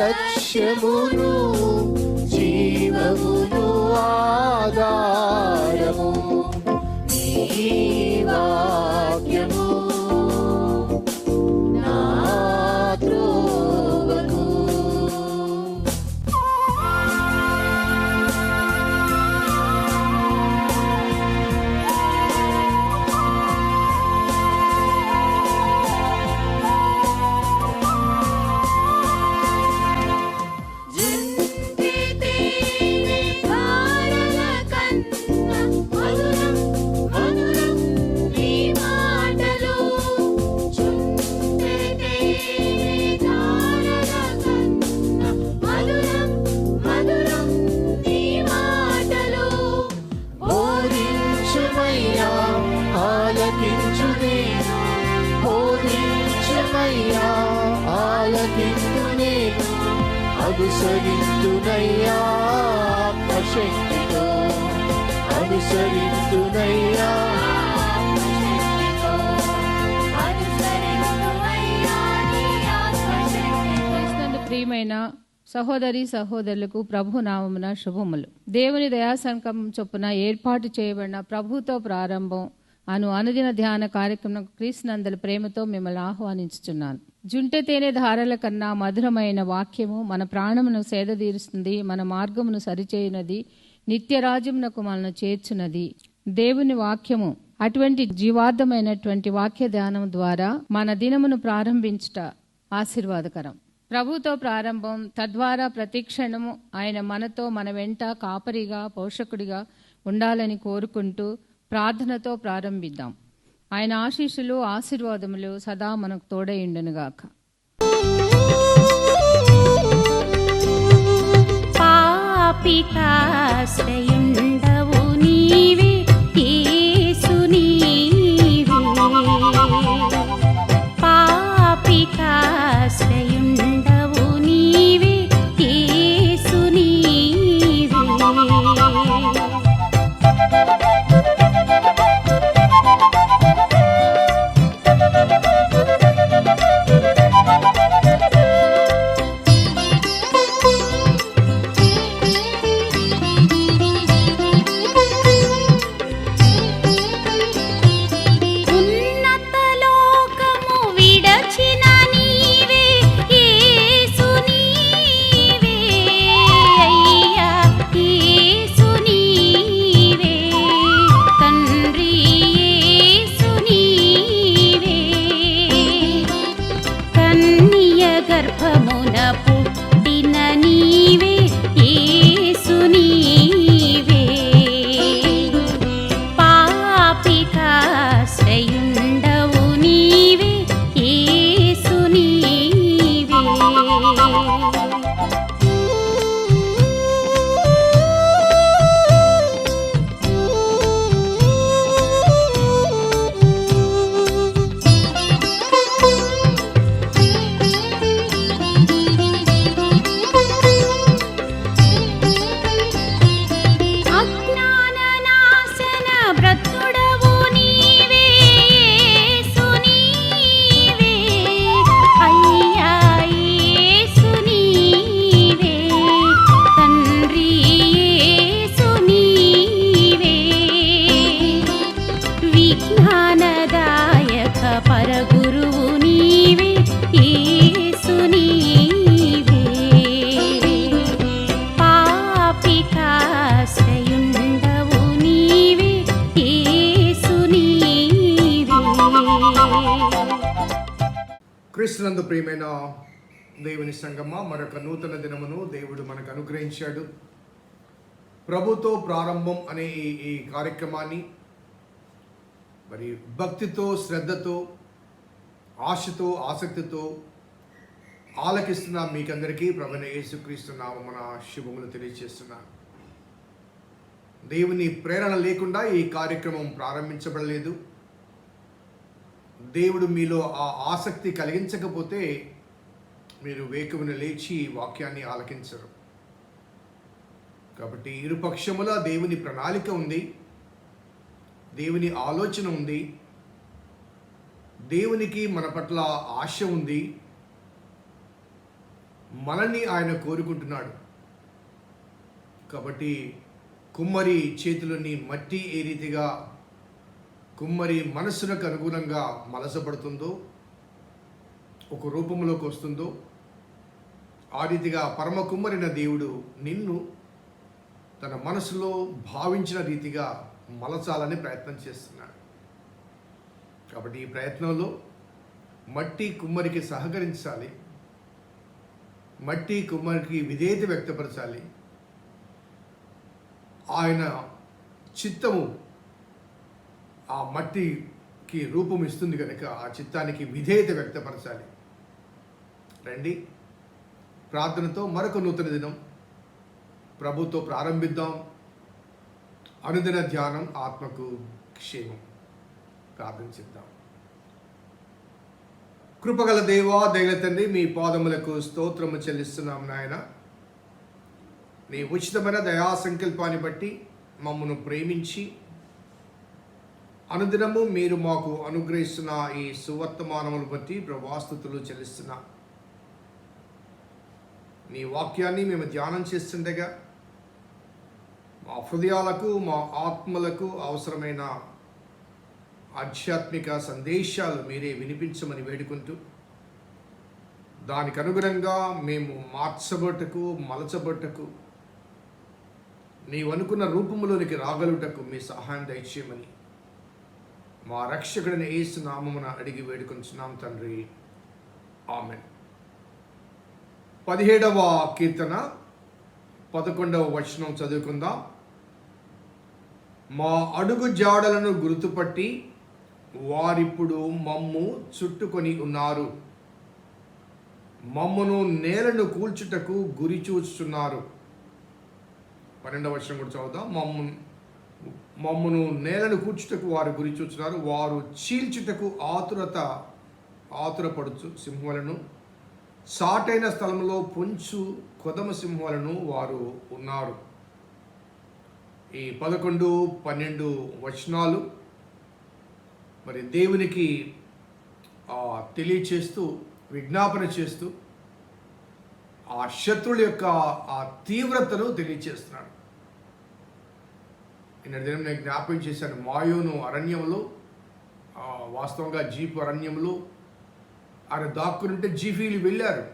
లక్ష్యమును జీవమును ఆధారము నీ వాక్యము నా త్రోవకు. అనుసరింతునయ్యా ఆత్మశక్తితో, అనుసరింతునయ్యా. ప్రియమైన సహోదరి సహోదరులకు ప్రభు నామమున శుభములు. దేవుని దయాసంకల్పం చొప్పున ఏర్పాటు చేయబడిన ప్రభుతో ప్రారంభం అనుదిన ధ్యాన కార్యక్రమం క్రీస్తునందల ప్రేమతో మిమ్మల్ని ఆహ్వానించుచున్నాను. జుంటె తేనె ధారల కన్నా మధురమైన వాక్యము మన ప్రాణమును సేదతీరుస్తుంది, మన మార్గమును సరిచేయునది, నిత్యరాజ్యమునకు మనను చేర్చున్నది దేవుని వాక్యము. అటువంటి జీవార్థమైనటువంటి వాక్య ధ్యానం ద్వారా మన దినమును ప్రారంభించుట ఆశీర్వాదకరం. ప్రభుతో ప్రారంభం, తద్వారా ప్రతిక్షణము ఆయన మనతో, మన వెంట కాపరిగా, పోషకుడిగా ఉండాలని కోరుకుంటూ ప్రార్థనతో ప్రారంభిద్దాం. ఆయన ఆశీస్సులు ఆశీర్వాదములు సదా మనకు తోడైండునుగాక. పాపికాశ్రయుండవు నీవే యేసు నీవే, పాపికాశ్రయుండవు నీవే యేసు నీవే. క్రీస్తునందు ప్రియమైన దేవుని సంగమా, మరొక నూతన దినమును దేవుడు మనకు అనుగ్రహించాడు. ప్రభుతో ప్రారంభం అనే ఈ కార్యక్రమాన్ని మరి భక్తితో, శ్రద్ధతో, ఆశతో, ఆసక్తితో ఆలకిస్తున్న మీకందరికీ ప్రభువైన యేసుక్రీస్తు నామమున శుభములు తెలియజేస్తున్నాను. దేవుని ప్రేరణ లేకుండా ఈ కార్యక్రమం ప్రారంభించబడలేదు. దేవుడు మీలో ఆ ఆసక్తి కలిగించకపోతే మీరు వేకువన లేచి వాక్యాన్ని ఆలకించరు. కాబట్టి ఇరుపక్షముల దేవుని ప్రణాళిక ఉంది, దేవుని ఆలోచన ఉంది, దేవునికి మన పట్ల ఆశ ఉంది. మనల్ని ఆయన కోరుకుంటున్నాడు. కాబట్టి కుమ్మరి చేతులని మట్టి ఏ రీతిగా కుమ్మరి మనస్సులకు అనుగుణంగా మలసపడుతుందో, ఒక రూపంలోకి వస్తుందో, ఆ రీతిగా పరమ కుమ్మరిన దేవుడు నిన్ను తన మనసులో భావించిన రీతిగా మలచాలని ప్రయత్నం చేస్తున్నాడు. కాబట్టి ఈ ప్రయత్నంలో మట్టి కుమ్మరికి సహకరించాలి, మట్టి కుమ్మరికి విధేయత వ్యక్తపరచాలి. ఆయన చిత్తము ఆ మట్టికి రూపం ఇస్తుంది కనుక ఆ చిత్తానికి విధేయత వ్యక్తపరచాలి. రండి, ప్రార్థనతో మరొక నూతన దినం ప్రభుతో ప్రారంభిద్దాం. అనుదిన ధ్యానం ఆత్మకు క్షేమం. ప్రార్థన చేద్దాం. కృపగల దేవా, దయగల తండ్రి, మీ పాదములకు స్తోత్రము చెల్లిస్తున్నాం నాయన. నీ ఉచితమైన దయా సంకల్పాన్ని బట్టి మమ్మను ప్రేమించి అనుదినము మీరు మాకు అనుగ్రహిస్తున్న ఈ సువర్తమానములు బట్టి ప్రభాస్తుతులు చెల్లిస్తున్నా. నీ వాక్యాన్ని మేము ధ్యానం చేస్తుండగా మా హృదయాలకు, మా ఆత్మలకు అవసరమైన ఆధ్యాత్మిక సందేశాలు మీరే వినిపించమని వేడుకుంటూ, దానికి అనుగుణంగా మేము మార్చబట్టకు, మలచబట్టకు, నీవు అనుకున్న రూపంలోనికి రాగలుటకు మీ సహాయం దయచేయమని మా రక్షకుడిని యేసు నామమున అడిగి వేడుకొంచున్నాం తండ్రి. ఆమెన్. 17వ కీర్తన 11వ వచనం చదువుకుందాం. మా అడుగు జాడలను గుర్తుపట్టి వారిప్పుడు మమ్ము చుట్టుకొని ఉన్నారు. మమ్మను నేలను కూల్చుటకు గురి చూస్తున్నారు. 12వ వచనం కూడా చదువుదాం. మమ్మను నేలను కూర్చుటకు వారు గురి చూస్తున్నారు. వారు చీల్చుటకు ఆతురపడుచు సింహములను, సాటైన స్థలంలో పొంచు కొదమ సింహములను వారు ఉన్నారు. ఈ 11, 12 వచనాలు మరి దేవునికి తెలియచేస్తూ, విజ్ఞాపన చేస్తూ ఆ శత్రువుల యొక్క ఆ తీవ్రతను తెలియచేస్తున్నాడు. నిన్న దినం నేను జ్ఞాపకం చేశాను. మాయోను అరణ్యంలో, వాస్తవంగా జీపు అరణ్యంలో ఆయన దాక్కునుంటే జీఫీలు వెళ్ళారు.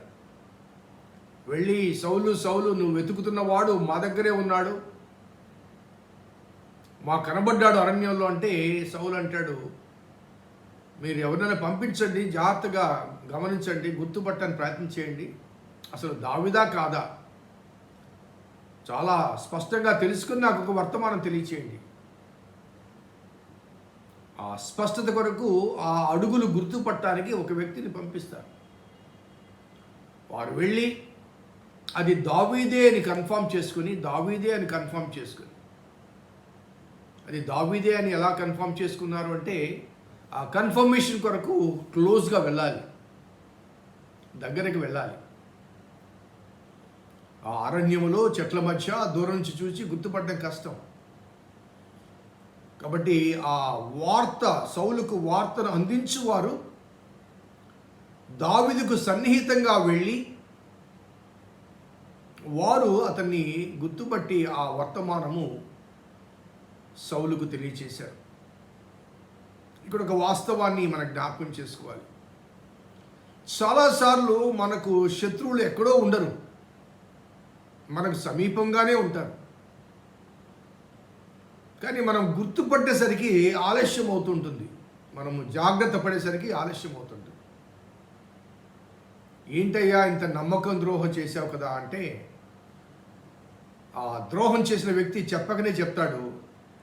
వెళ్ళి సౌలు సౌలు నువ్వు వెతుకుతున్నవాడు మా దగ్గరే ఉన్నాడు, మా కనబడ్డాడు అరణ్యంలో అంటే సౌలు అంటాడు, మీరు ఎవరినైనా పంపించండి, జాగ్రత్తగా గమనించండి, గుర్తుపట్టని ప్రయత్నం చేయండి, అసలు దావీదా కాదా చాలా స్పష్టంగా తెలుసుకుని నాకు ఒక వర్తమానం తెలియచేయండి. ఆ స్పష్టత కొరకు ఆ అడుగులు గుర్తుపట్టడానికి ఒక వ్యక్తిని పంపిస్తారు. వారు వెళ్ళి అది దావీదే అని కన్ఫర్మ్ చేసుకుని అది దావీదే అని ఎలా కన్ఫర్మ్ చేసుకున్నారు అంటే, ఆ కన్ఫర్మేషన్ కొరకు క్లోజ్గా వెళ్ళాలి, దగ్గరికి వెళ్ళాలి. ఆ అరణ్యములో చెట్ల మధ్య దూరం నుంచి చూసి గుర్తుపట్టడం కష్టం. కాబట్టి ఆ సౌలుకు వార్తను అందించువారు దావీదుకు సన్నిహితంగా వెళ్ళి వారు అతన్ని గుర్తుపట్టి ఆ వర్తమానము సౌలుకు తెలియచేశారు. ఇక్కడ ఒక వాస్తవాన్ని మనం జ్ఞాపకం చేసుకోవాలి. చాలాసార్లు మనకు శత్రువులు ఎక్కడో ఉండరు, మనకు సమీపంగానే ఉంటారు. కానీ మనం గుర్తుపట్టేసరికి ఆలస్యం అవుతుంటుంది, మనము జాగ్రత్త పడేసరికి ఆలస్యం అవుతుంది. ఏంటయ్యా ఇంత నమ్మకం ద్రోహం చేశావు కదా అంటే, ఆ ద్రోహం చేసిన వ్యక్తి చెప్పకనే చెప్తాడు,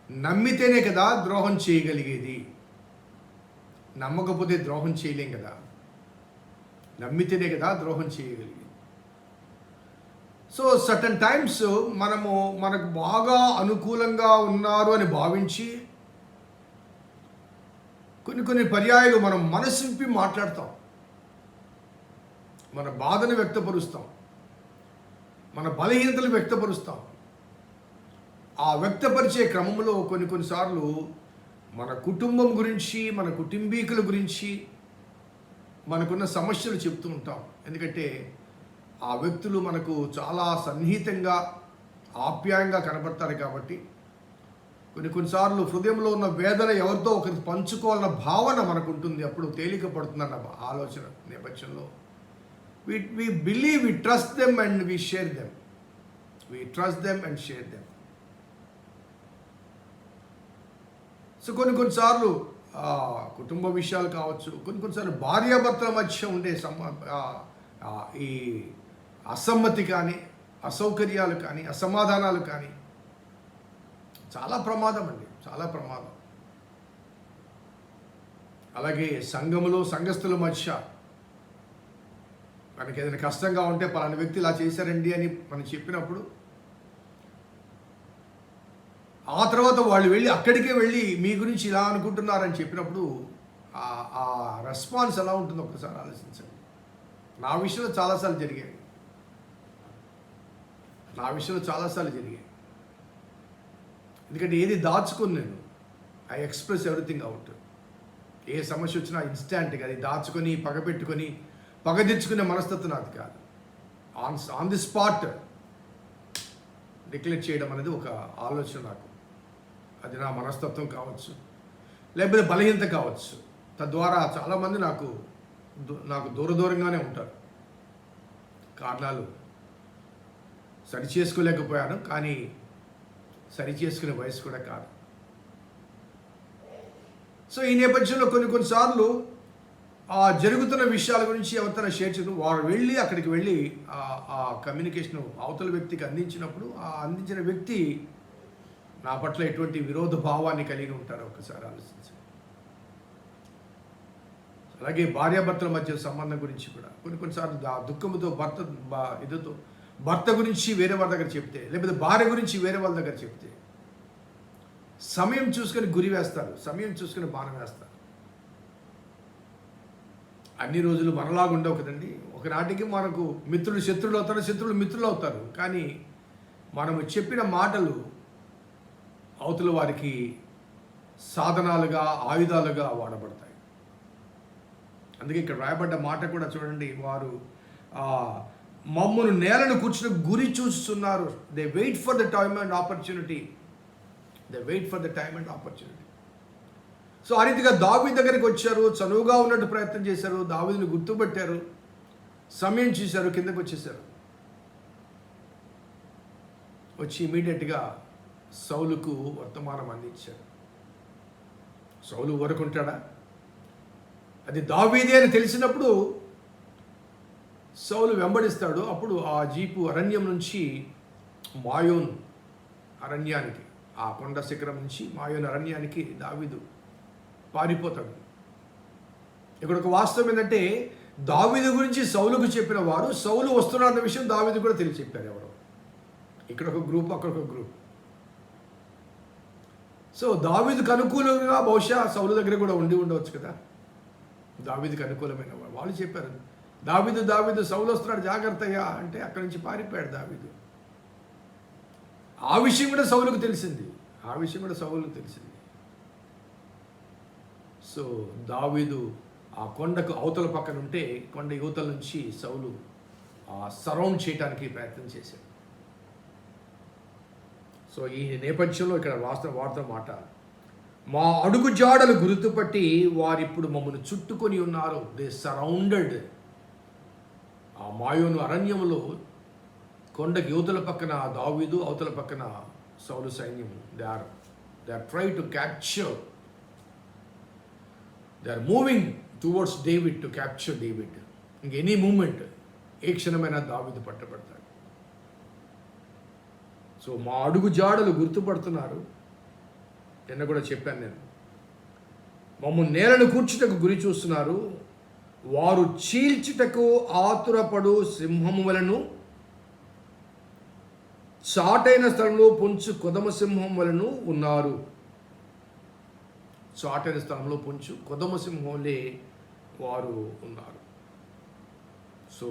నమ్మితేనే కదా ద్రోహం చేయగలిగేది, నమ్మకపోతే ద్రోహం చేయలేం కదా, నమ్మితేనే కదా ద్రోహం చేయగలిగేది. సో సర్టన్ టైమ్స్ మనకు బాగా అనుకూలంగా ఉన్నారు అని భావించి కొన్ని పర్యాయాలు మనం మనసు విప్పి మాట్లాడతాం, మన బాధను వ్యక్తపరుస్తాం, మన బలహీనతలు వ్యక్తపరుస్తాం. ఆ వ్యక్తపరిచే క్రమంలో కొన్నిసార్లు మన కుటుంబం గురించి, మన కుటుంబీకుల గురించి, మనకున్న సమస్యలు చెప్తూ ఉంటాం. ఎందుకంటే ఆ వ్యక్తులు మనకు చాలా సన్నిహితంగా ఆప్యాయంగా కనబడతారు కాబట్టి కొన్నిసార్లు హృదయంలో ఉన్న వేదన ఎవరితో ఒకరికి పంచుకోవాలన్న భావన మనకు ఉంటుంది. అప్పుడు తేలిక పడుతుందన్న ఆలోచన నేపథ్యంలో we believe, we trust them and we share them. We trust them and share them. So కొన్నిసార్లు కుటుంబ విషయాలు కావచ్చు, కొన్నిసార్లు భార్యాభర్తల మధ్య ఉండే ఈ అసమ్మతి కానీ, అసౌకర్యాలు కానీ, అసమాధానాలు కానీ చాలా ప్రమాదం అండి, చాలా ప్రమాదం. అలాగే సంఘములో సంఘస్థుల మధ్య మనకి ఏదైనా కష్టంగా ఉంటే పలానా వ్యక్తి ఇలా చేశారండి అని మనం చెప్పినప్పుడు ఆ తర్వాత వాళ్ళు అక్కడికే వెళ్ళి మీ గురించి ఇలా అనుకుంటున్నారని చెప్పినప్పుడు ఆ రెస్పాన్స్ ఎలా ఉంటుందో ఒకసారి ఆలోచించండి. నా విషయంలో చాలాసార్లు జరిగాయి. ఎందుకంటే ఏది దాచుకొని నేను ఐ ఎక్స్ప్రెస్ ఎవ్రీథింగ్ అవుట్. ఏ సమస్య వచ్చినా ఇన్స్టాంట్గా అది దాచుకొని పగపెట్టుకొని పగ తెచ్చుకునే మనస్తత్వం నాది కాదు. ఆన్ ది స్పాట్ డిక్లేర్ చేయడం అనేది ఒక ఆలోచన నాకు. అది నా మనస్తత్వం కావచ్చు, లేకపోతే బలహీనత కావచ్చు. తద్వారా చాలామంది నాకు దూరంగానే ఉంటారు. కారణాలు సరి చేసుకోలేకపోయాను, కానీ సరి చేసుకునే వయసు కూడా కాదు. సో ఈ నేపథ్యంలో కొన్నిసార్లు జరుగుతున్న విషయాల గురించి ఎవరితో షేర్ చేయడం, వారు అక్కడికి వెళ్ళి ఆ కమ్యూనికేషన్ అవతల వ్యక్తికి అందించినప్పుడు ఆ అందించిన వ్యక్తి నా పట్ల ఎటువంటి విరోధ భావాన్ని కలిగి ఉంటారో ఒకసారి ఆలోచించండి. అలాగే భార్యాభర్తల మధ్య సంబంధం గురించి కూడా కొన్నిసార్లు ఆ దుఃఖంతో భర్త గురించి వేరే వాళ్ళ దగ్గర చెప్తే, లేకపోతే భార్య గురించి వేరే వాళ్ళ దగ్గర చెప్తే సమయం చూసుకొని గురి వేస్తారు, సమయం చూసుకొని బాణం వేస్తారు. అన్ని రోజులు మనలాగా ఉండవు కదండి. ఒకనాటికి మనకు మిత్రులు శత్రువులు అవుతారు, శత్రువులు మిత్రులు అవుతారు. కానీ మనము చెప్పిన మాటలు అవతల వారికి సాధనాలుగా, ఆయుధాలుగా వాడబడతాయి. అందుకే ఇక్కడ రాయబడ్డ మాట కూడా చూడండి, వారు మమ్మను నేలను కూర్చుని గురి చూస్తున్నారు. They wait for the time and opportunity. So ఆ రీతిగా దావీదు దగ్గరికి వచ్చారు, చనువుగా ఉన్నట్టు ప్రయత్నం చేశారు, దావీదుని గుర్తుపట్టారు, సమయం చూశారు, కిందకు వచ్చేసారు. వచ్చి ఇమీడియట్గా సౌలుకు వర్తమానం అందించారు. సౌలు ఊరుకుంటాడా? అది దావీదే అని తెలిసినప్పుడు సౌలు వెంబడిస్తాడు. అప్పుడు ఆ జీపు అరణ్యం నుంచి మాయోను అరణ్యానికి, ఆ కొండ శిఖరం నుంచి మాయోను అరణ్యానికి దావీదు పారిపోతాడు. ఇక్కడ ఒక వాస్తవం ఏంటంటే, దావీదు గురించి సౌలుకు చెప్పిన వారు సౌలు వస్తున్నారన్న విషయం దావీదు కూడా తెలియచెప్పారు. ఎవరో ఇక్కడ ఒక గ్రూప్, అక్కడ ఒక గ్రూప్. సో దావీదుకు అనుకూలంగా బహుశా సౌలు దగ్గర కూడా ఉండవచ్చు కదా. దావీదుకు అనుకూలమైన వాళ్ళు చెప్పారు, దావీదు సౌలు వస్తున్నాడు జాగ్రత్తగా అంటే అక్కడి నుంచి పారిపోయాడు దావీదు. ఆ విషయం కూడా సౌలుకు తెలిసింది. సో దావీదు ఆ కొండకు అవతల పక్కన ఉంటే, కొండ యువతల నుంచి సౌలు సరౌండ్ చేయడానికి ప్రయత్నం చేశాడు. సో ఈ నేపథ్యంలో ఇక్కడ వార్త మాట, మా అడుగు జాడలు గుర్తుపట్టి వారిప్పుడు మమ్మల్ని చుట్టుకొని ఉన్నారు. They surrounded. ఆ మాయోను అరణ్యంలో కొండకి యువతల పక్కన దావీదు, అవతల పక్కన సౌలు సైన్యం. They are try to capture. They are moving towards David to capture David. ఇంక ఎనీ మూమెంట్, ఏ క్షణమైనా దావీదు పట్టబడతాడు. సో మా అడుగు జాడలు గుర్తుపడుతున్నారు. నిన్న కూడా చెప్పాను నేను, మమ్మల్ని నేలను కూర్చుటకు గురి చూస్తున్నారు. వారు చీల్చుటకు ఆతురపడు సింహము వలను, చాటైన స్థలంలో పొంచు కొదమ సింహం వలను ఉన్నారు. చాటైన స్థలంలో పొంచు కొదమ సింహంలే వారు ఉన్నారు. సో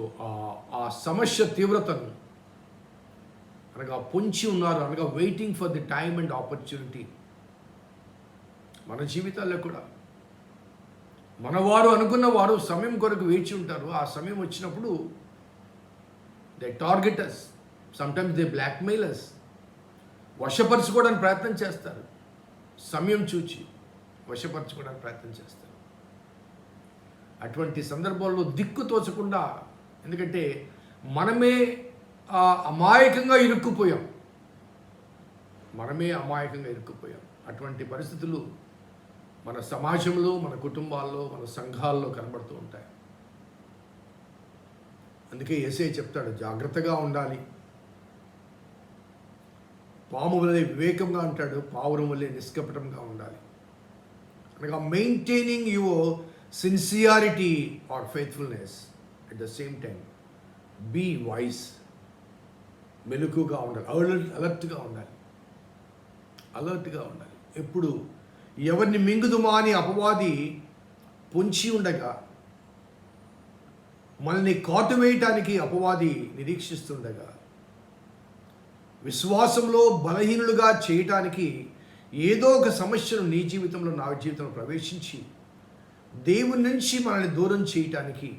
ఆ సమస్య తీవ్రతను అనగా పొంచి ఉన్నారు, అనగా waiting for the time and opportunity. మన జీవితాల్లో కూడా మనవారు అనుకున్న వారు సమయం కొరకు వేచి ఉంటారు. ఆ సమయం వచ్చినప్పుడు they target us, sometimes they blackmail us. వశపరచుకోవడానికి ప్రయత్నం చేస్తారు, సమయం చూచి వశపరచుకోవడానికి ప్రయత్నం చేస్తారు. అటువంటి సందర్భాల్లో దిక్కు తోచకుండా, ఎందుకంటే మనమే అమాయకంగా ఇరుక్కుపోయాం, అటువంటి పరిస్థితులు మన సమాజంలో, మన కుటుంబాల్లో, మన సంఘాల్లో కనబడుతూ ఉంటాయి. అందుకే యేసయ్య చెప్తాడు, జాగ్రత్తగా ఉండాలి. పాము వలె వివేకంగా అంటాడు, పావురం వలె నిష్కపటంగా ఉండాలి. అనగా maintaining your sincerity or faithfulness at the same time be wise. మెలకుగా ఉండాలి, అలర్ట్గా ఉండాలి. ఎప్పుడు ఎవరిని మింగుదుమా అని అపవాది పొంచి ఉండగా, మనల్ని కాటు వేయటానికి అపవాది నిరీక్షిస్తుండగా, విశ్వాసంలో బలహీనులుగా చేయటానికి ఏదో ఒక సమస్యను నీ జీవితంలో, నా జీవితంలో ప్రవేశించి దేవుని నుంచి మనల్ని దూరం చేయటానికి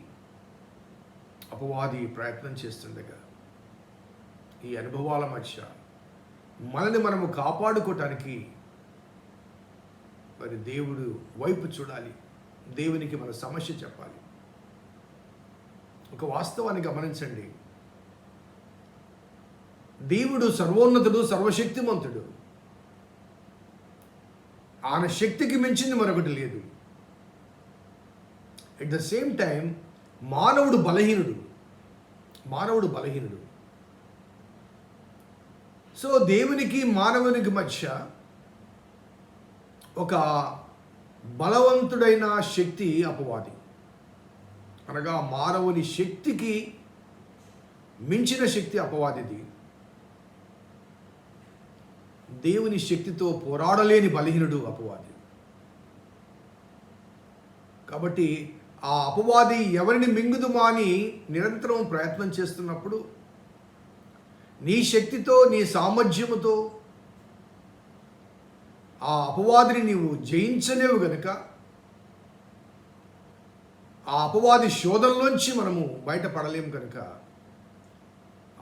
అపవాది ప్రయత్నం చేస్తుండగా, ఈ అనుభవాల మధ్య మనల్ని మనము కాపాడుకోవటానికి మరి దేవుడు వైపు చూడాలి, దేవునికి మన సమస్య చెప్పాలి. ఒక వాస్తవాన్ని గమనించండి, దేవుడు సర్వోన్నతుడు, సర్వశక్తిమంతుడు. ఆయన శక్తికి మించింది మరొకటి లేదు. ఎట్ ద సేమ్ టైం మానవుడు బలహీనుడు. సో దేవునికి మానవునికి మధ్య ఒక బలవంతుడైన శక్తి అపవాది. అనగా మానవుని శక్తికి మించిన శక్తి అపవాదిది. దేవుని శక్తితో పోరాడలేని బలహీనుడు అపవాది. కాబట్టి ఆ అపవాది ఎవరిని మింగుదుమా అని నిరంతరం ప్రయత్నం చేస్తున్నప్పుడు, నీ శక్తితో, నీ సామర్థ్యముతో ఆ అపవాదిని నీవు జయించలేవు గనుక, ఆ అపవాది శోధనలోంచి మనము బయటపడలేము కనుక,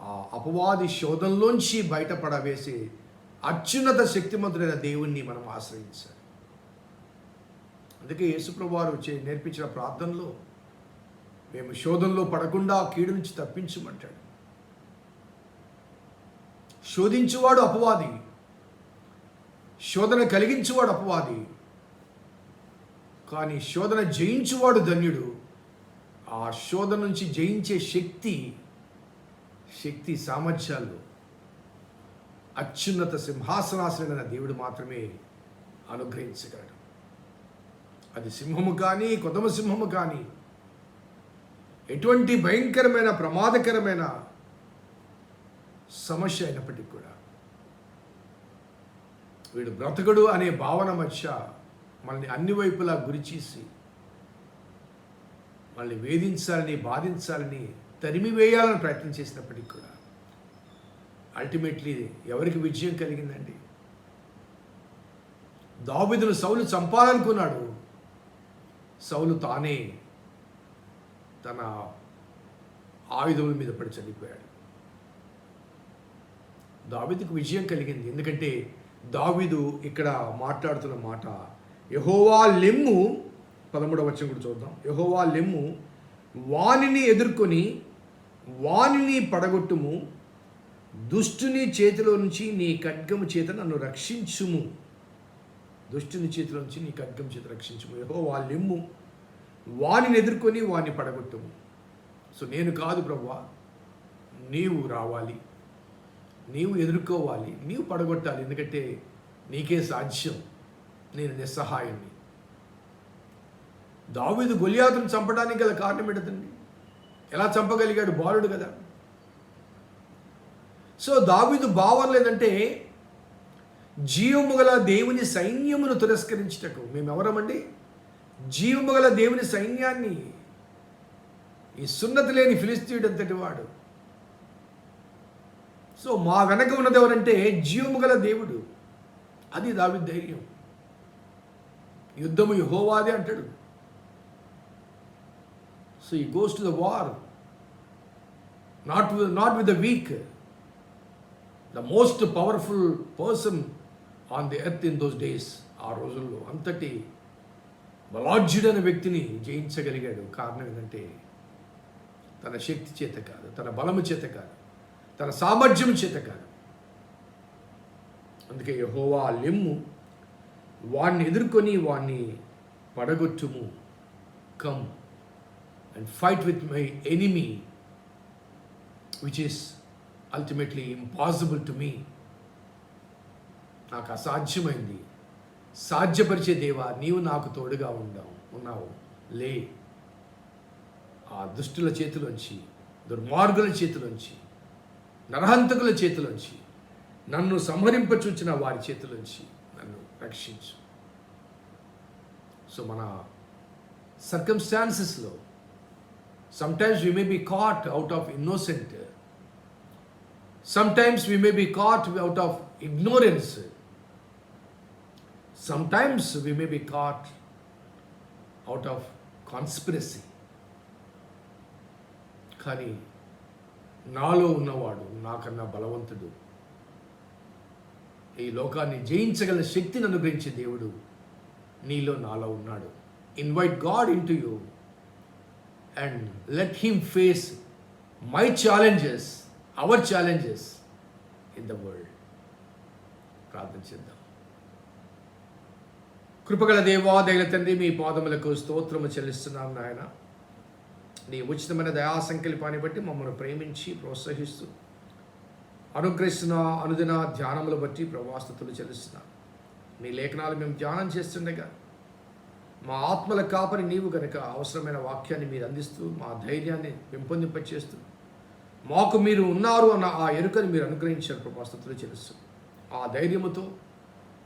ఆ అపవాది శోధనలోంచి బయటపడవేసే అత్యున్నత శక్తిమంతుడైన దేవుణ్ణి మనం ఆశ్రయించాలి. అందుకే యేసుప్రభువు వారు నేర్పించిన ప్రార్థనలో, మేము శోధనలో పడకుండా కీడు నుంచి తప్పించమంటాడు. శోధించువాడు అపవాది, శోధన కలిగించువాడు అపవాది, కానీ శోధన జయించువాడు ధన్యుడు. ఆ శోధన నుంచి జయించే శక్తి సామర్థ్యాలు అత్యున్నత సింహాసనాసనైన దేవుడు మాత్రమే అనుగ్రహించగలడు. అది సింహము కానీ, కొదమ సింహము కానీ, ఎటువంటి భయంకరమైన ప్రమాదకరమైన సమస్య అయినప్పటికీ కూడా, వీడు బ్రతకడు అనే భావన మధ్య మనల్ని అన్ని వైపులా గురిచేసి మనల్ని వేధించాలని, బాధించాలని, తరిమివేయాలని ప్రయత్నం చేసినప్పటికీ కూడా అల్టిమేట్లీ ఎవరికి విజయం కలిగిందండి? దావీదును సౌలు చంపాలనుకున్నాడు. సౌలు తానే తన ఆయుధముల మీద పడి చనిపోయాడు. దావీదుకు విజయం కలిగింది. ఎందుకంటే దావీదు ఇక్కడ మాట్లాడుతున్న మాట, యెహోవా లెమ్ము, 13వ వచనం కూడా చూద్దాం. యెహోవా లెమ్ము, వానిని ఎదుర్కొని వానిని పడగొట్టుము, దుష్టుని చేతిలో నుంచి నీ ఖడ్గము చేత నన్ను రక్షించుము. దుష్టుని చేతిలో నుంచి నీ ఖడ్గం చేత రక్షించుము. యెహోవా లెమ్ము, వానిని ఎదుర్కొని వాని పడగొట్టుము. సో నేను కాదు ప్రభువా, నీవు రావాలి, నీవు ఎదుర్కోవాలి, నీవు పడగొట్టాలి. ఎందుకంటే నీకే సాధ్యం, నేను నిస్సహాయాన్ని. దావీదు గొలియాతును చంపడానికి గల కారణం ఏంటండి? ఎలా చంపగలిగాడు? బాలుడు కదా. సో దావీదు భావం లేదంటే జీవము గల దేవుని సైన్యమును తిరస్కరించుటకు. మేమెవరమండి? జీవము గల దేవుని సైన్యాన్ని, ఈ సున్నతి లేని ఫిలిస్తీయుడు అంతటి వాడు. సో మా వెనక ఉన్నది ఎవరంటే జీవము గల దేవుడు. అది దావీదు ధైర్యం. యుద్ధము యెహోవాదే అంటాడు. సో ఈ goes to the war. not with the weak. The most powerful person on the earth in those days, ఆ రోజుల్లో అంతటి బలాఢ్యుడైన వ్యక్తిని జయించగలిగాడు. కారణం ఏంటంటే తన శక్తి చేత కాదు, తన బలము చేత కాదు, తన సామర్థ్యం చేత కాదు. అందుకే యెహోవా లెమ్ము, వాణ్ణి ఎదుర్కొని వాణ్ణి పడగొట్టుము. Come and fight with my enemy which is ultimately impossible to me. నాకు అసాధ్యమైంది సాధ్యపరిచే దేవా, నీవు నాకు తోడుగా ఉన్నావు. లే, ఆ దుష్టుల చేతిలోంచి, దుర్మార్గుల చేతిలోంచి, నరహంతకుల చేతిలోంచి, నన్ను సంహరింపచూచిన వారి చేతిలోంచి నన్ను రక్షించు. సో మన సర్కమ్స్టాన్సెస్లో sometimes we may be caught out of innocent, sometimes we may be caught out of ignorance, sometimes we may be caught out of conspiracy. కానీ నాలో ఉన్నవాడు నాకన్నా బలవంతుడు, ఈ లోకాన్ని జయించగల శక్తిని అనుగ్రహించే దేవుడు నీలో నాలో ఉన్నాడు. Invite God into you and let him face my challenges, our challenges in the world. ప్రార్థన చేద్దాం. కృపగల దేవా, దయల తండ్రి, మీ పాదములకు స్తోత్రము చెల్లిస్తున్నాను నాయన. నీ ఉచితమైన దయా సంకల్పాన్ని బట్టి మమ్మల్ని ప్రేమించి ప్రోత్సహిస్తూ అనుగ్రహిస్తున్న అనుదిన ధ్యానములు బట్టి ప్రభాస్తుతులు చెల్లిస్తున్నాను. నీ లేఖనాలు మేము ధ్యానం చేస్తుండగా మా ఆత్మల కాపరి నీవు కనుక అవసరమైన వాక్యాన్ని మీరు అందిస్తూ మా ధైర్యాన్ని పెంపొందింపచేస్తూ మాకు మీరు ఉన్నారు అన్న ఆ ఎరుకని మీరు అనుగ్రహించారు. ప్రభాస్తుతులు చెల్లిస్తూ ఆ ధైర్యముతో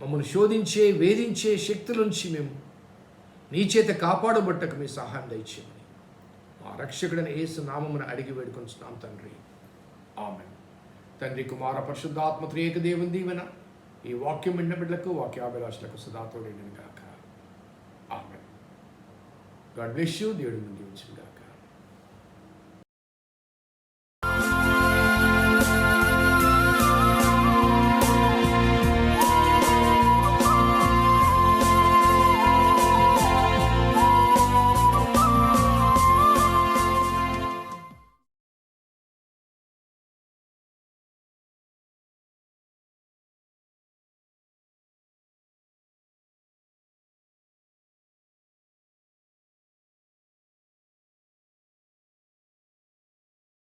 మమ్మల్ని శోధించే వేధించే శక్తుల నుంచి మేము నీ చేత కాపాడబట్టకు మీ సహాయం దయచేయమని మా రక్షకుడైన యేసు నామమున అడిగి వేడుకొంచున్నాం తండ్రి. ఆమేన్. తండ్రి, కుమార, పరిశుద్ధాత్మ త్రియేక దేవుని దీవెన ఈ వాక్యం విన్న బిడ్డలకు, వాక్యాభిలాషులకు సదా తోడైనను గాక. ఆమేన్. God bless you. దేవుడు దీవించును గాక.